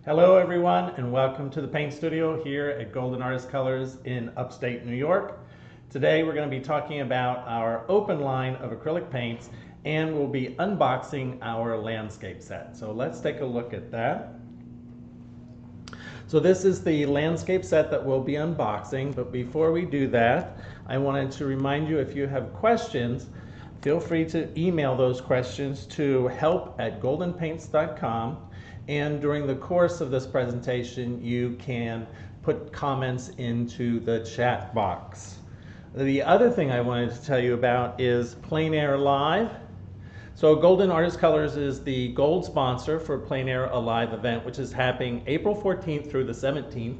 Hello everyone and welcome to the paint studio here at Golden Artist Colors in upstate New York. Today we're going to be talking about our open line of acrylic paints and we'll be unboxing our landscape set. So let's take a look at that. So this is the landscape set that we'll be unboxing, but before we do that I wanted to remind you, if you have questions, feel free to email those questions to help@goldenpaints.com. And during the course of this presentation, you can put comments into the chat box. The other thing I wanted to tell you about is Plein Air Live. So Golden Artist Colors is the gold sponsor for Plein Air Alive event, which is happening April 14th through the 17th.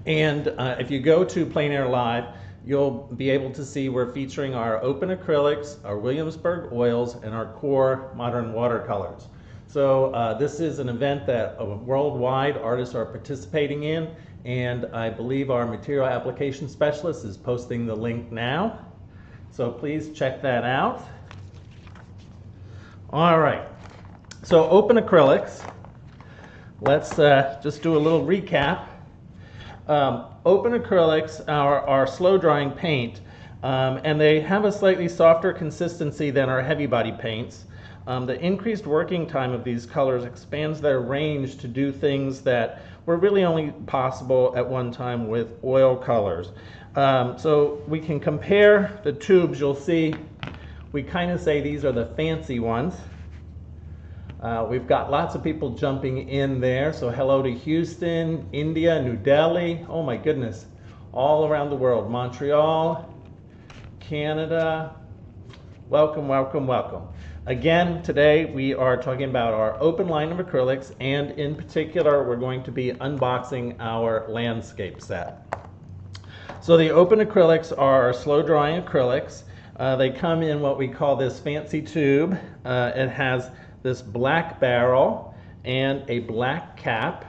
And if you go to Plein Air Live, you'll be able to see we're featuring our open acrylics, our Williamsburg oils, and our core modern watercolors. So this is an event that worldwide artists are participating in, and I believe our material application specialist is posting the link now. So please check that out. All right, so open acrylics. Let's just do a little recap. Open acrylics are slow drying paint, and they have a slightly softer consistency than our heavy body paints. The increased working time of these colors expands their range to do things that were really only possible at one time with oil colors. So we can compare the tubes. You'll see we kind of say these are the fancy ones. We've got lots of people jumping in there. So hello to Houston, India, New Delhi. Oh my goodness, all around the world. Montreal, Canada. Welcome, welcome, welcome. Again, today we are talking about our open line of acrylics, and in particular we're going to be unboxing our landscape set. So the open acrylics are slow drying acrylics. They come in what we call this fancy tube. It has this black barrel and a black cap,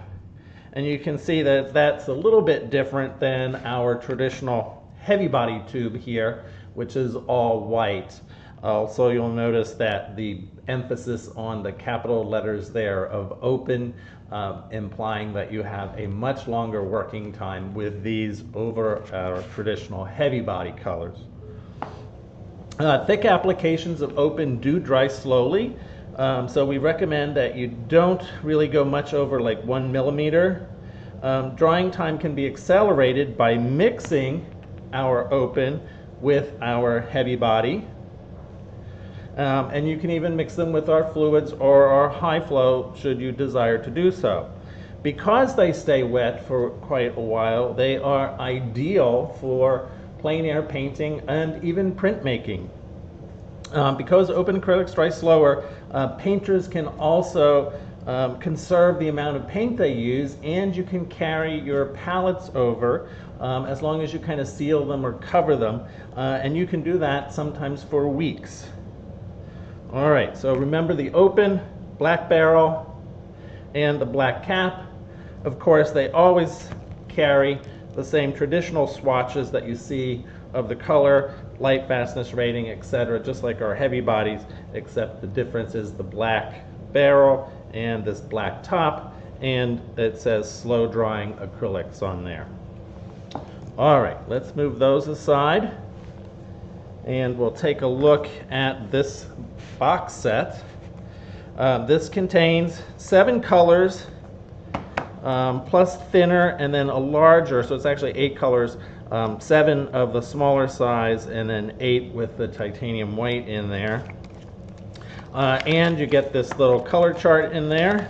and you can see that that's a little bit different than our traditional heavy body tube here, which is all white. Also, you'll notice that the emphasis on the capital letters there of open, implying that you have a much longer working time with these over our traditional heavy body colors. Thick applications of open do dry slowly, so we recommend that you don't really go much over like 1 millimeter. Drying time can be accelerated by mixing our open with our heavy body. And you can even mix them with our fluids or our high flow should you desire to do so. Because they stay wet for quite a while, they are ideal for plein air painting and even printmaking. Because open acrylics dry slower, painters can also conserve the amount of paint they use, and you can carry your palettes over as long as you kind of seal them or cover them, and you can do that sometimes for weeks. All right, so remember the open, black barrel, and the black cap. Of course, they always carry the same traditional swatches that you see of the color, light fastness rating, etc., just like our heavy bodies, except the difference is the black barrel and this black top, and it says slow drying acrylics on there. All right, let's move those aside, and we'll take a look at this box set. This contains 7 colors plus thinner and then a larger, so it's actually 8 colors, 7 of the smaller size and then 8 with the titanium white in there. And you get this little color chart in there.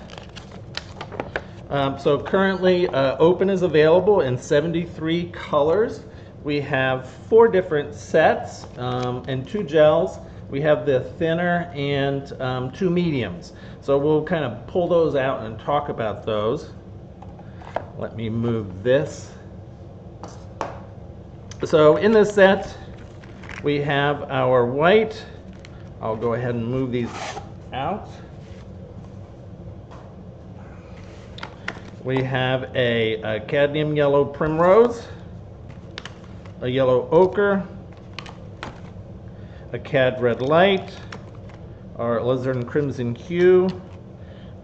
So currently open is available in 73 colors. We have 4 different sets and 2 gels. We have the thinner and 2 mediums. So we'll kind of pull those out and talk about those. Let me move this. So in this set, we have our white. I'll go ahead and move these out. We have a cadmium yellow primrose, a yellow ochre, a cad red light, our alizarin crimson hue,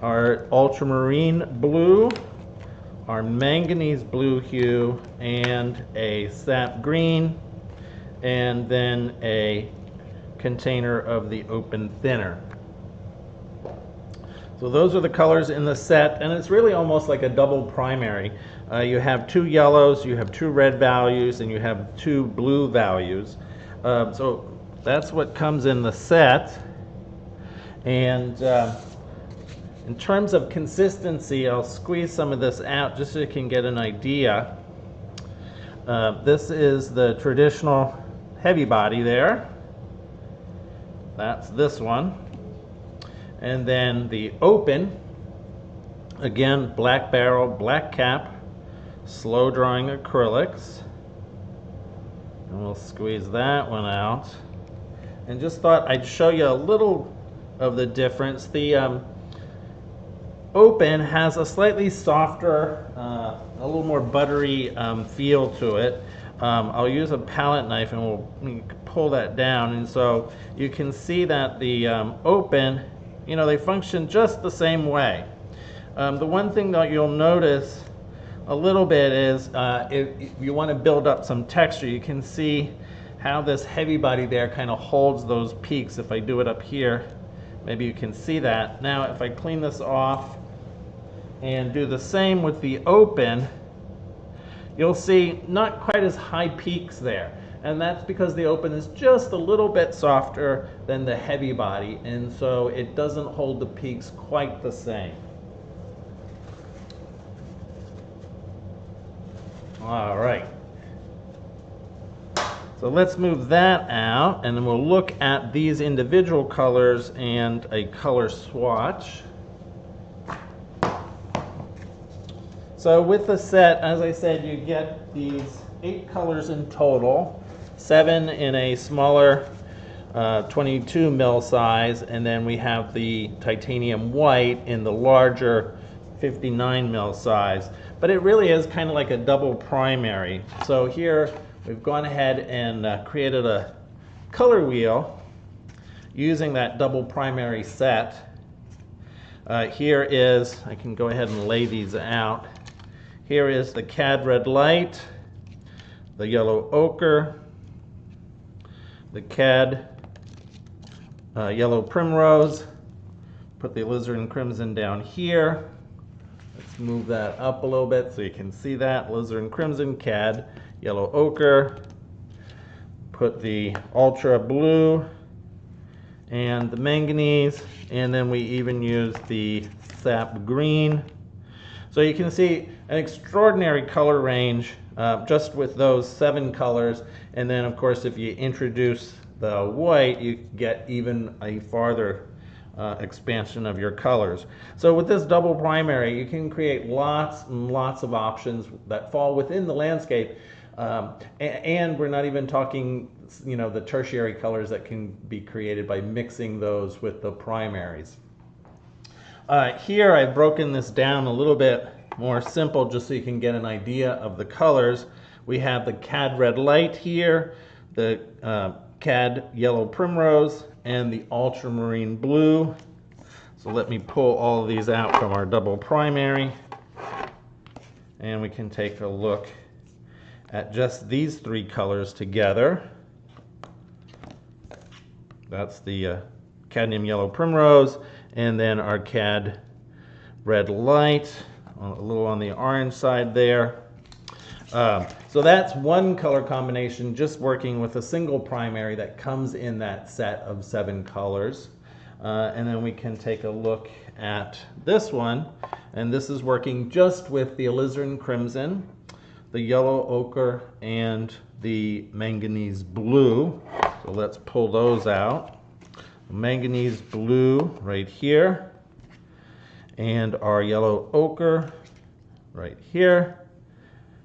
our ultramarine blue, our manganese blue hue, and a sap green, and then a container of the open thinner. So those are the colors in the set, and it's really almost like a double primary. You have 2 yellows, you have 2 red values, and you have 2 blue values. So that's what comes in the set. And in terms of consistency, I'll squeeze some of this out just so you can get an idea. This is the traditional heavy body there. That's this one. And then the open, again, black barrel, black cap, slow drying acrylics. And we'll squeeze that one out. And just thought I'd show you a little of the difference. The open has a slightly softer, a little more buttery feel to it. I'll use a palette knife and we'll pull that down, and so you can see that the open, you know, they function just the same way. The one thing that you'll notice a little bit is if you want to build up some texture, you can see how this heavy body there kind of holds those peaks. If I do it up here, maybe you can see that. Now if I clean this off and do the same with the open, you'll see not quite as high peaks there. And that's because the open is just a little bit softer than the heavy body, and so it doesn't hold the peaks quite the same. All right. So let's move that out, and then we'll look at these individual colors and a color swatch. So with the set, as I said, you get these 8 colors in total, 7 in a smaller 22 mil size, and then we have the titanium white in the larger 59 mil size. But it really is kind of like a double primary. So here we've gone ahead and created a color wheel using that double primary set. Here is, I can go ahead and lay these out. Here is the cad red light, the yellow ochre, the cad yellow primrose. Put the alizarin crimson down here. Let's move that up a little bit so you can see that. Alizarin crimson, cad yellow ochre. Put the ultra blue and the manganese, and then we even use the sap green. So you can see an extraordinary color range just with those 7 colors, and then of course if you introduce the white, you get even a farther expansion of your colors. So with this double primary, you can create lots and lots of options that fall within the landscape, and we're not even talking, you know, the tertiary colors that can be created by mixing those with the primaries. Here I've broken this down a little bit more simple just so you can get an idea of the colors. We have the cad red light here, the cad yellow primrose, and the ultramarine blue. So let me pull all of these out from our double primary, and we can take a look at just these 3 colors together. That's the cadmium yellow primrose, and then our cad red light, a little on the orange side there. So that's one color combination, just working with a single primary that comes in that set of 7 colors. And then we can take a look at this one, and this is working just with the alizarin crimson, the yellow ochre, and the manganese blue. So let's pull those out. Manganese blue right here, and our yellow ochre right here,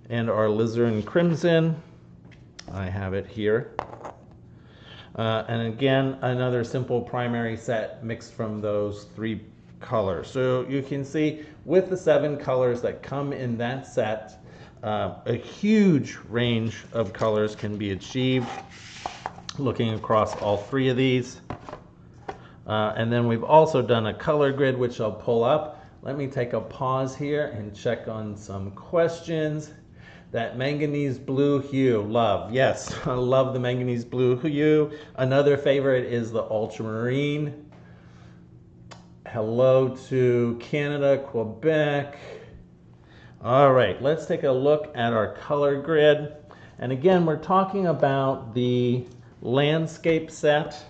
and our alizarin crimson, I have it here. And again, another simple primary set mixed from those 3 colors. So you can see with the 7 colors that come in that set, a huge range of colors can be achieved looking across all 3 of these. And then we've also done a color grid, which I'll pull up. Let me take a pause here and check on some questions. That manganese blue hue, love. Yes, I love the manganese blue hue. Another favorite is the ultramarine. Hello to Canada, Quebec. All right, let's take a look at our color grid. And again, we're talking about the landscape set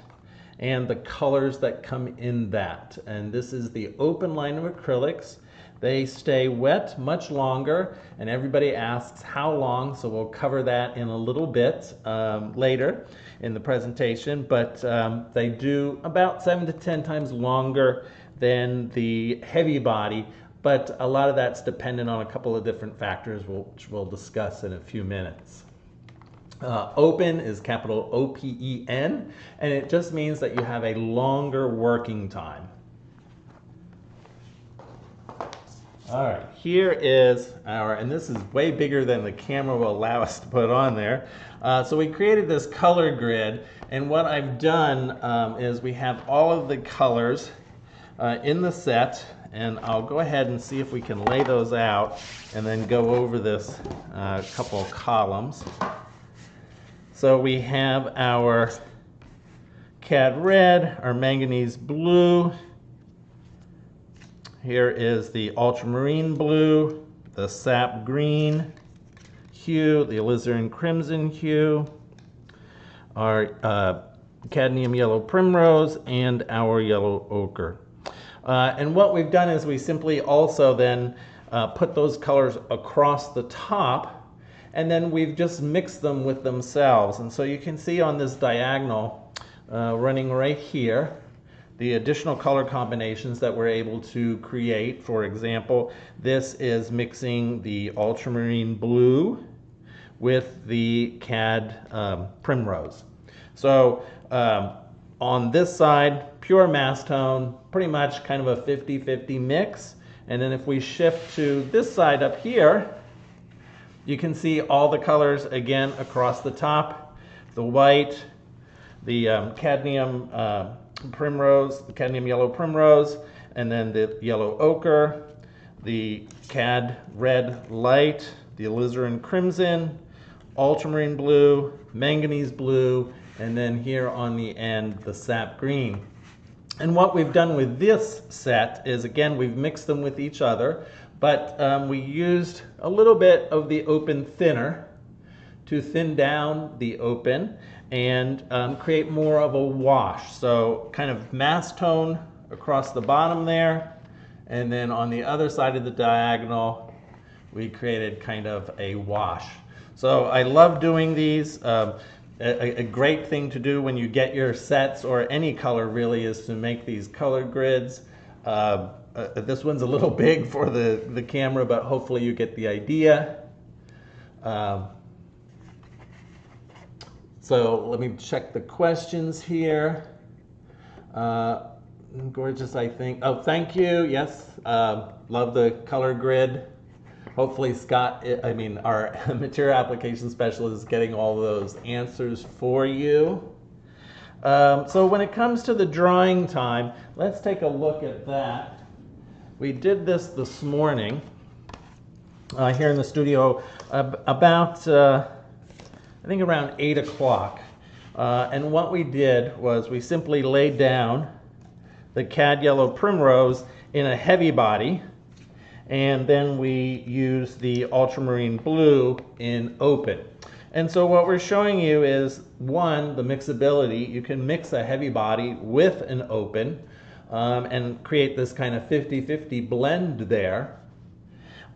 and the colors that come in that. And this is the open line of acrylics. They stay wet much longer, and everybody asks how long, so we'll cover that in a little bit later in the presentation, but they do about 7 to 10 times longer than the heavy body, but a lot of that's dependent on a couple of different factors, which we'll discuss in a few minutes. Open is capital O-P-E-N, and it just means that you have a longer working time. All right, here is our, and this is way bigger than the camera will allow us to put on there. So we created this color grid, and what I've done is we have all of the colors in the set, and I'll go ahead and see if we can lay those out and then go over this couple of columns. So we have our cad red, our manganese blue. Here is the ultramarine blue, the sap green hue, the alizarin crimson hue, our cadmium yellow primrose, and our yellow ochre. And what we've done is we simply also then put those colors across the top, and then we've just mixed them with themselves. And so you can see on this diagonal running right here, the additional color combinations that we're able to create. For example, this is mixing the ultramarine blue with the cad primrose. So on this side, pure mass tone, pretty much kind of a 50-50 mix. And then if we shift to this side up here, you can see all the colors again across the top. The white, the cadmium primrose, the cadmium yellow primrose, and then the yellow ochre, the cad red light, the alizarin crimson, ultramarine blue, manganese blue, and then here on the end, the sap green. And what we've done with this set is, again, we've mixed them with each other, but we used a little bit of the open thinner to thin down the open and create more of a wash. So kind of mass tone across the bottom there, and then on the other side of the diagonal, we created kind of a wash. So I love doing these. A great thing to do when you get your sets, or any color really, is to make these color grids. This one's a little big for the camera, but hopefully you get the idea. So let me check the questions here. Gorgeous, I think. Oh, thank you. Yes, love the color grid. Hopefully Scott, our material application specialist, is getting all those answers for you. So when it comes to the drying time, let's take a look at that. We did this morning here in the studio about I think around 8 o'clock. And what we did was we simply laid down the cad yellow primrose in a heavy body, and then we used the ultramarine blue in open. And so what we're showing you is, one, the mixability. You can mix a heavy body with an open and create this kind of 50-50 blend there.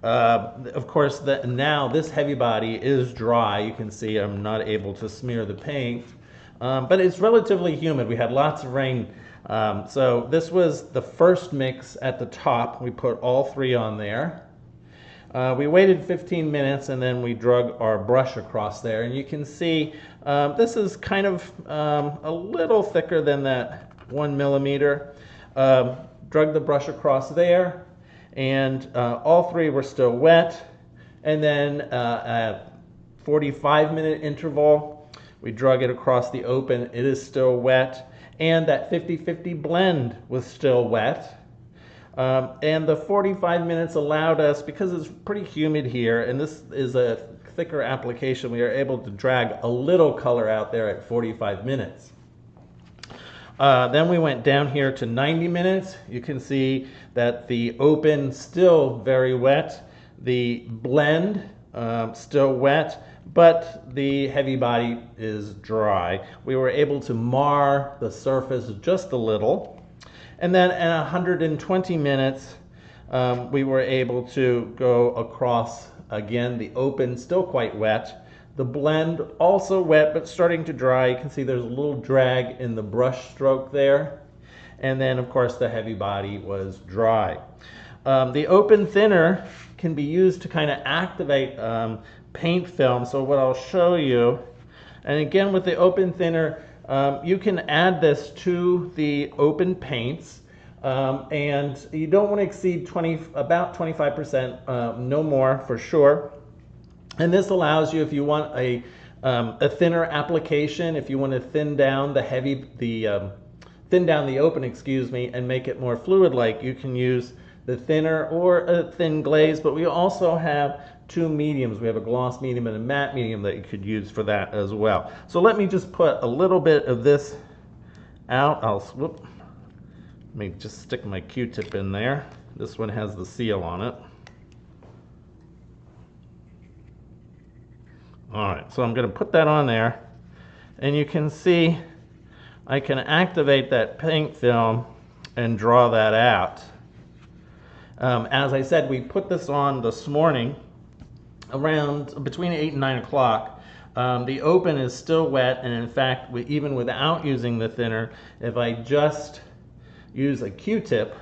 Of course, now this heavy body is dry. You can see I'm not able to smear the paint, but it's relatively humid. We had lots of rain. So this was the first mix at the top. We put all three on there. We waited 15 minutes, and then we drug our brush across there. And you can see this is kind of a little thicker than that 1 millimeter. Drug the brush across there, and all three were still wet. And then at 45-minute interval, We drug it across the open. It is still wet. And that 50-50 blend was still wet. And the 45 minutes allowed us, because it's pretty humid here, and this is a thicker application, we are able to drag a little color out there at 45 minutes. Then we went down here to 90 minutes. You can see that the open still very wet, the blend still wet, but the heavy body is dry. We were able to mar the surface just a little. And then at 120 minutes, we were able to go across again, the open still quite wet. The blend also wet, but starting to dry. You can see there's a little drag in the brush stroke there. And then, of course, the heavy body was dry. The open thinner can be used to kind of activate paint film. So what I'll show you, and again with the open thinner, you can add this to the open paints. And you don't want to exceed about 25%, no more for sure. And this allows you, if you want a thinner application, if you want to thin down thin down the open, and make it more fluid-like, you can use the thinner or a thin glaze. But we also have two mediums. We have a gloss medium and a matte medium that you could use for that as well. So let me just put a little bit of this out. Let me just stick my Q-tip in there. This one has the seal on it. All right, so I'm going to put that on there, and you can see I can activate that paint film and draw that out. As I said, we put this on this morning around between 8 and 9 o'clock. The open is still wet, and in fact, even without using the thinner, if I just use a Q-tip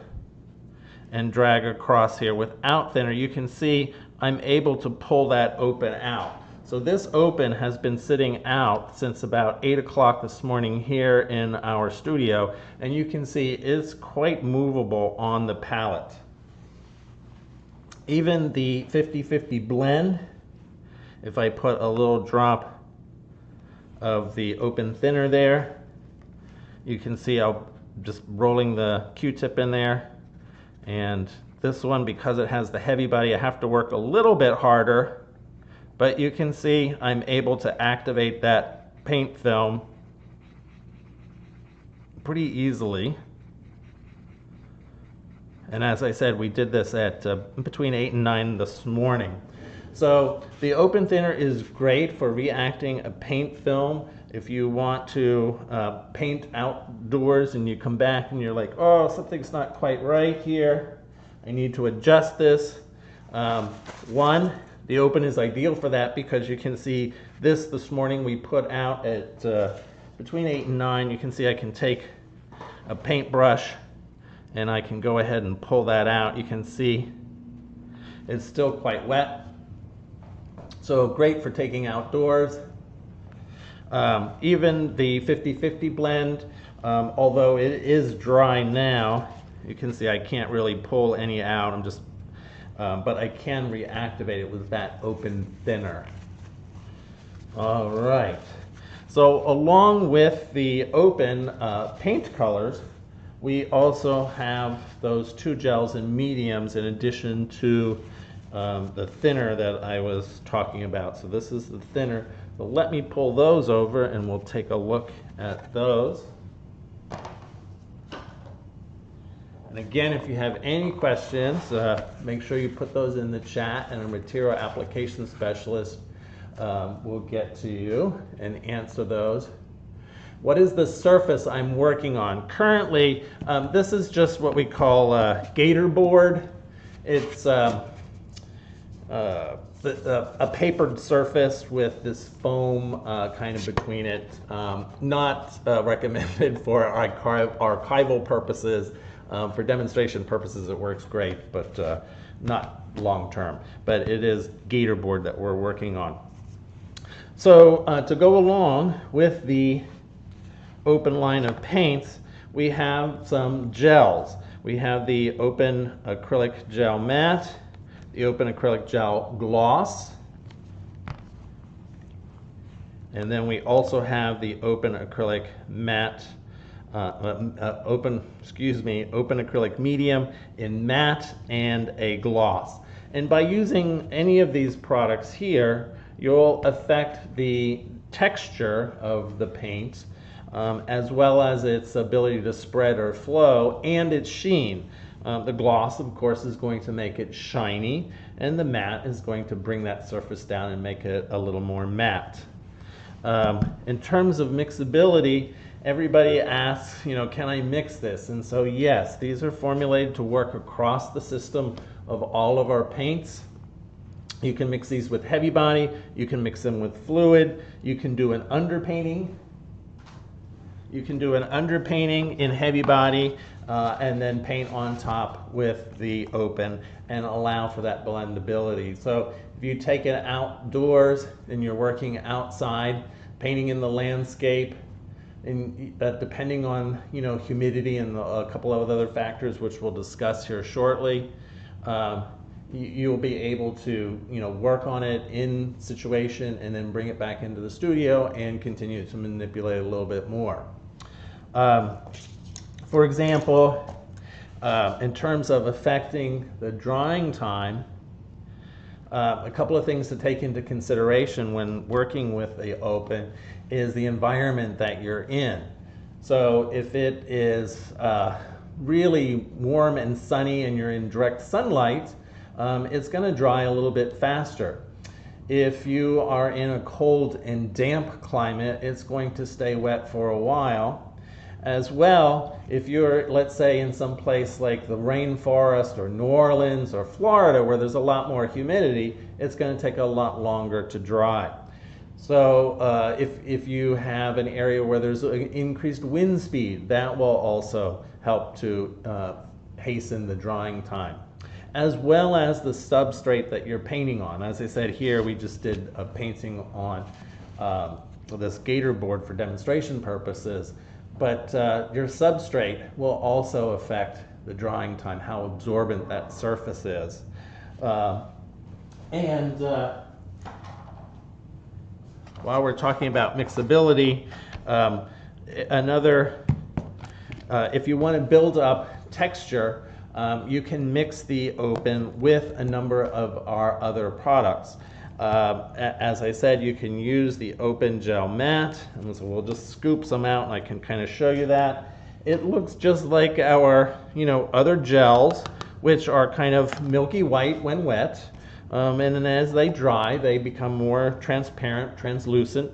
and drag across here without thinner, you can see I'm able to pull that open out. So this open has been sitting out since about 8 o'clock this morning here in our studio, and you can see it's quite movable on the palette. Even the 50-50 blend, if I put a little drop of the open thinner there, you can see I'll just rolling the Q-tip in there. And this one, because it has the heavy body, I have to work a little bit harder. But you can see I'm able to activate that paint film pretty easily. And as I said, we did this at between 8 and 9 this morning. So the open thinner is great for reacting a paint film. If you want to paint outdoors and you come back and you're like, oh, something's not quite right here, I need to adjust this. The open is ideal for that, because you can see this morning we put out at between 8 and 9. You can see I can take a paintbrush and I can go ahead and pull that out. You can see it's still quite wet. So great for taking outdoors. Even the 50-50 blend, although it is dry now, you can see I can't really pull any out. I'm just but I can reactivate it with that open thinner. All right. So along with the open paint colors, we also have those two gels and mediums in addition to the thinner that I was talking about. So this is the thinner. So let me pull those over and we'll take a look at those. And again, if you have any questions, make sure you put those in the chat, and a material application specialist will get to you and answer those. What is the surface I'm working on? Currently, this is just what we call gator board. It's a papered surface with this foam kind of between it. Not recommended for archival purposes. For demonstration purposes, it works great, but not long term. But it is gator board that we're working on. So to go along with the open line of paints, we have some gels. We have the open acrylic gel matte, the open acrylic gel gloss, And then we also have the open acrylic matte, open acrylic medium in matte and a gloss. And by using any of these products here, you'll affect the texture of the paint, as well as its ability to spread or flow, and its sheen. The gloss, of course, is going to make it shiny, and the matte is going to bring that surface down and make it a little more matte. In terms of mixability, everybody asks, can I mix this? And so yes, these are formulated to work across the system of all of our paints. You can mix these with heavy body, you can mix them with fluid, you can do an underpainting. You can do an underpainting in heavy body and then paint on top with the open and allow for that blendability. So if you take it outdoors and you're working outside, painting in the landscape, and depending on humidity and a couple of other factors which we'll discuss here shortly, you'll be able to work on it in situation and then bring it back into the studio and continue to manipulate it a little bit more. For example, in terms of affecting the drying time, a couple of things to take into consideration when working with the open is the environment that you're in. So if it is really warm and sunny and you're in direct sunlight, it's going to dry a little bit faster. If you are in a cold and damp climate, it's going to stay wet for a while. As well, if you're, let's say, in some place like the rainforest or New Orleans or Florida where there's a lot more humidity, it's going to take a lot longer to dry. So if you have an area where there's an increased wind speed, that will also help to hasten the drying time, as well as the substrate that you're painting on. As I said here, we just did a painting on this gator board for demonstration purposes. But your substrate will also affect the drying time, how absorbent that surface is. While we're talking about mixability, if you want to build up texture, you can mix the open with a number of our other products. As I said, you can use the open gel matte, and so we'll just scoop some out and I can kind of show you that. It looks just like our other gels, which are kind of milky white when wet, and then as they dry they become more transparent, translucent.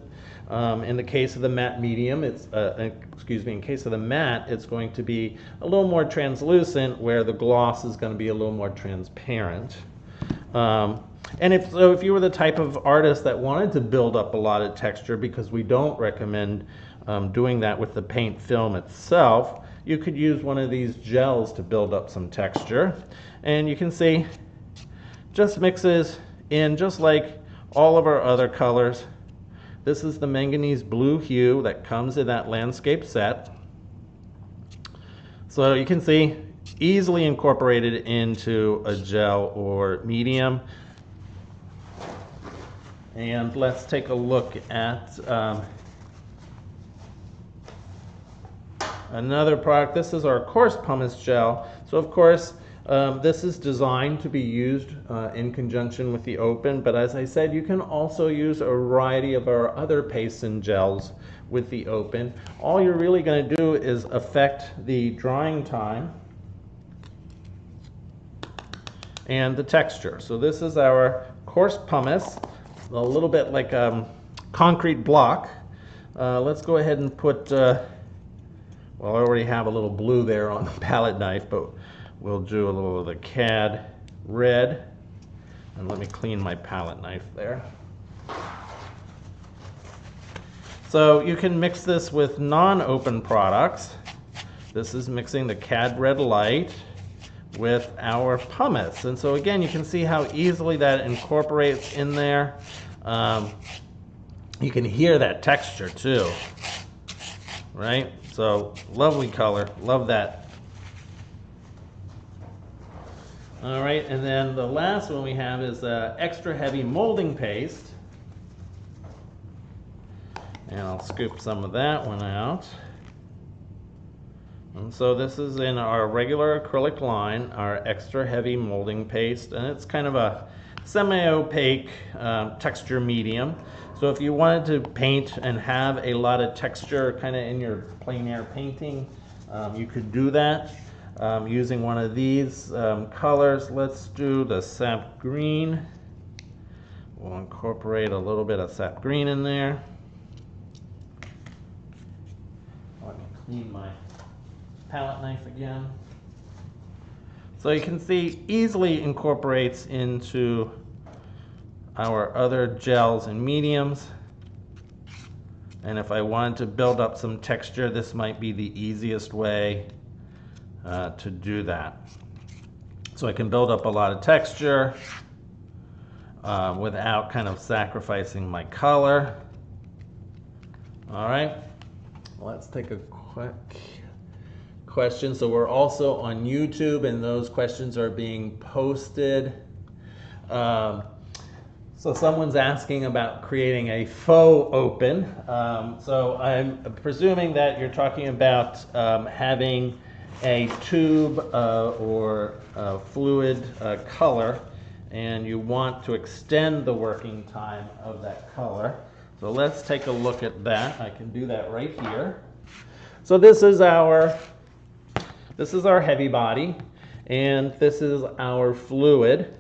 In the case of the matte medium, in case of the matte, it's going to be a little more translucent, where the gloss is going to be a little more transparent. And if you were the type of artist that wanted to build up a lot of texture, because we don't recommend doing that with the paint film itself, you could use one of these gels to build up some texture. And you can see, just mixes in just like all of our other colors. This is the manganese blue hue that comes in that landscape set. So you can see, easily incorporated into a gel or medium. And let's take a look at another product. This is our coarse pumice gel. So of course, this is designed to be used in conjunction with the open, but as I said, you can also use a variety of our other pastes and gels with the open. All you're really going to do is affect the drying time and the texture. So this is our coarse pumice, a little bit like a concrete block. Let's go ahead and put, well, I already have a little blue there on the palette knife, but we'll do a little of the cad red. And let me clean my palette knife there. So you can mix this with non-open products. This is mixing the cad red light with our pumice. And so again, you can see how easily that incorporates in there. You can hear that texture too, right? So lovely color, love that. All right, and then the last one we have is extra heavy molding paste. And I'll scoop some of that one out. And so this is in our regular acrylic line, our extra heavy molding paste, and it's kind of a semi-opaque texture medium. So if you wanted to paint and have a lot of texture kind of in your plein air painting, you could do that using one of these colors. Let's do the sap green. We'll incorporate a little bit of sap green in there. Let me clean my palette knife again. So you can see easily incorporates into our other gels and mediums. And if I wanted to build up some texture, this might be the easiest way to do that. So I can build up a lot of texture without kind of sacrificing my color. All right, let's take a quick question. So we're also on YouTube, and those questions are being posted. So someone's asking about creating a faux open. So I'm presuming that you're talking about having a tube or a fluid color, and you want to extend the working time of that color. So let's take a look at that. I can do that right here. So this is our heavy body, and this is our fluid.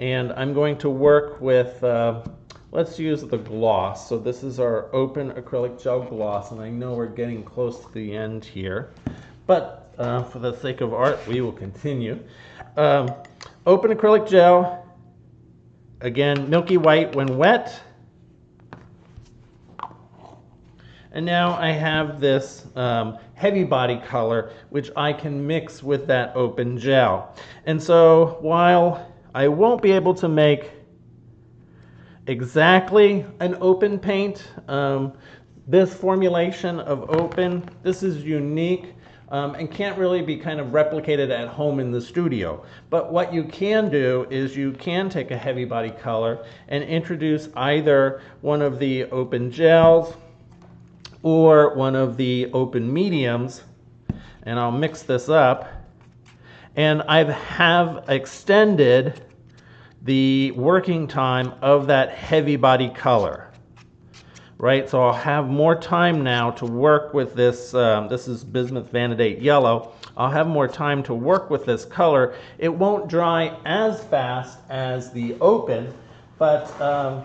And I'm going to work with, let's use the gloss. So this is our open acrylic gel gloss, and I know we're getting close to the end here, but for the sake of art, we will continue. Open acrylic gel, again, milky white when wet. And now I have this heavy body color, which I can mix with that open gel. And so while I won't be able to make exactly an open paint, this formulation of open, this is unique and can't really be kind of replicated at home in the studio. But what you can do is you can take a heavy body color and introduce either one of the open gels or one of the open mediums, and I'll mix this up. And I have extended the working time of that heavy body color, right? So I'll have more time now to work with this. This is bismuth vanadate yellow. I'll have more time to work with this color. It won't dry as fast as the open, but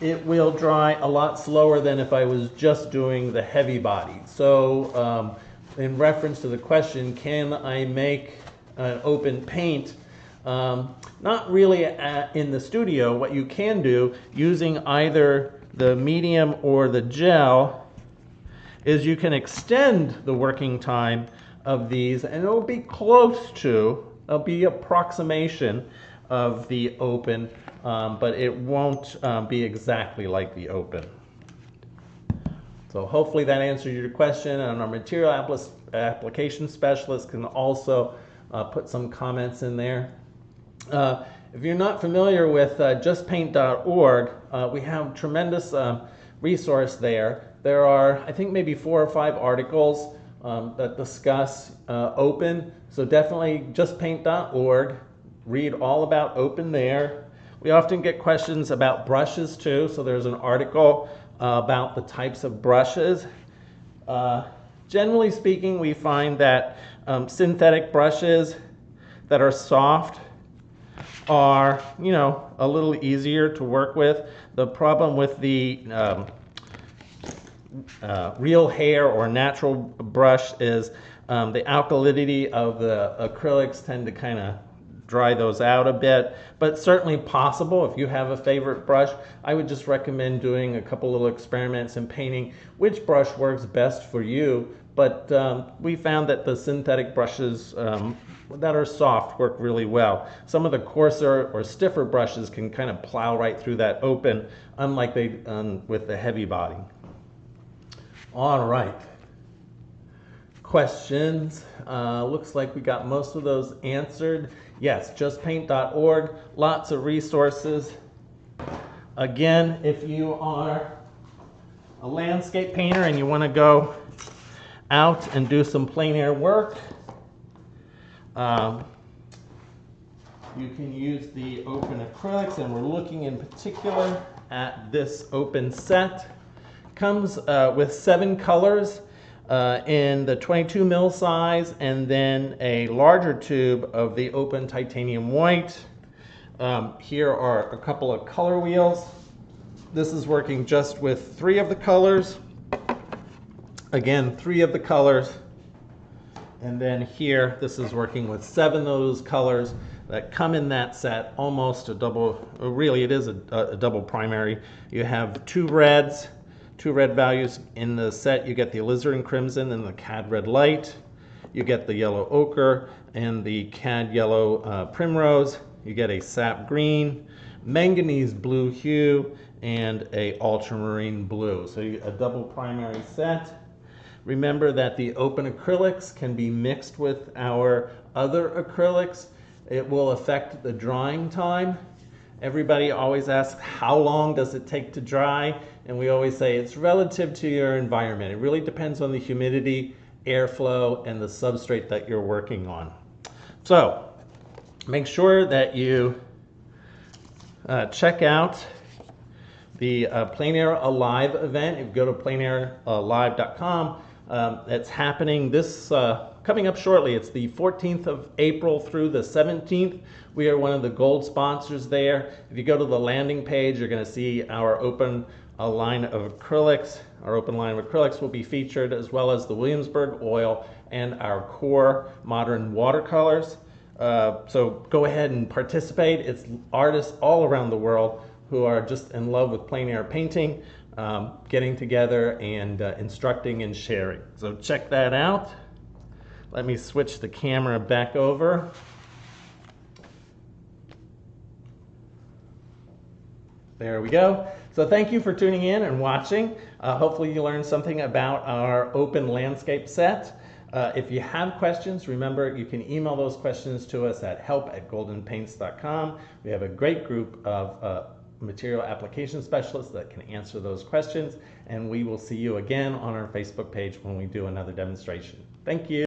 it will dry a lot slower than if I was just doing the heavy body. So in reference to the question, can I make an open paint? Not really in the studio. What you can do using either the medium or the gel is you can extend the working time of these, and it'll be close to, it'll be approximation of the open, but it won't be exactly like the open. So hopefully that answers your question, and our material application specialist can also put some comments in there. If you're not familiar with justpaint.org, we have tremendous resource there. There are, I think, maybe 4 or 5 articles that discuss open. So definitely justpaint.org. Read all about open there. We often get questions about brushes too. So there's an article about the types of brushes. Generally speaking, we find that synthetic brushes that are soft are, you know, a little easier to work with. The problem with the real hair or natural brush is the alkalinity of the acrylics tend to kind of dry those out a bit, but certainly possible. If you have a favorite brush, I would just recommend doing a couple little experiments and painting which brush works best for you. But we found that the synthetic brushes that are soft work really well. Some of the coarser or stiffer brushes can kind of plow right through that open, unlike they with the heavy body. All right. Questions? Looks like we got most of those answered. Yes, justpaint.org, lots of resources. Again, if you are a landscape painter and you want to go out and do some plein air work, you can use the open acrylics, and we're looking in particular at this open set. Comes with 7 colors in the 22 mil size, and then a larger tube of the open titanium white. Here are a couple of color wheels. This is working just with 3 of the colors. Again, 3 of the colors. And then here, this is working with 7 of those colors that come in that set, almost a double, really it is a double primary. You have 2 reds, 2 red values in the set. You get the alizarin crimson and the cad red light. You get the yellow ochre and the cad yellow primrose. You get a sap green, manganese blue hue, and a ultramarine blue. So a double primary set. Remember that the open acrylics can be mixed with our other acrylics. It will affect the drying time. Everybody always asks, how long does it take to dry? And we always say it's relative to your environment. It really depends on the humidity, airflow, and the substrate that you're working on. So make sure that you check out the Plein Air Alive event. If you go to pleinairalive.com, it's happening this coming up shortly. It's the 14th of April through the 17th. We are one of the gold sponsors there. If you go to the landing page, you're going to see our open line of acrylics. Our open line of acrylics will be featured, as well as the Williamsburg oil and our core modern watercolors. So go ahead and participate. It's artists all around the world who are just in love with plein air painting, getting together and instructing and sharing. So check that out. Let me switch the camera back over. There we go. So thank you for tuning in and watching. Hopefully you learned something about our open landscape set. If you have questions, remember you can email those questions to us at help@goldenpaints.com. We have a great group of material application specialists that can answer those questions, and we will see you again on our Facebook page when we do another demonstration. Thank you.